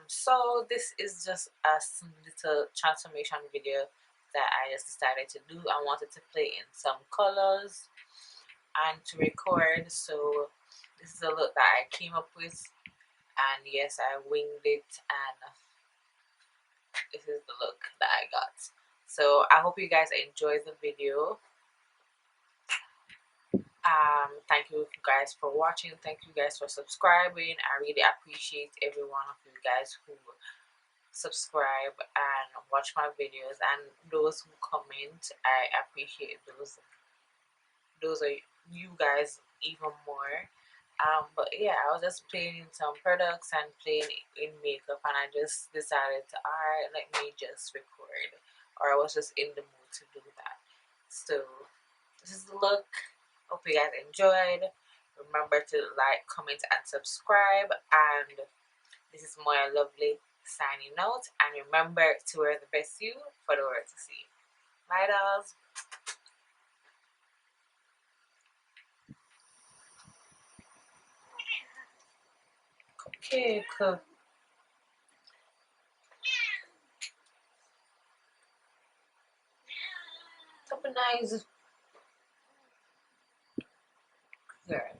So this is just a little transformation video that I just decided to do. I wanted to play in some colors and to record, so this is the look that I came up with, and yes, I winged it, and this is the look that I got. So I hope you guys enjoy the video. Thank you guys for watching. Thank you guys for subscribing. I really appreciate every one of you guys who subscribe and watch my videos, and those who comment. I appreciate those are you guys even more. But yeah, I was just playing in some products and playing in makeup, and I just decided to, alright, let me just record, or I was just in the mood to do that. So this is the look. Hope you guys enjoyed. Remember to like, comment, and subscribe. And this is Moya Lovely signing out. And remember to wear the best you for the world to see. Bye, dolls. Cupcake. Top nice. girl.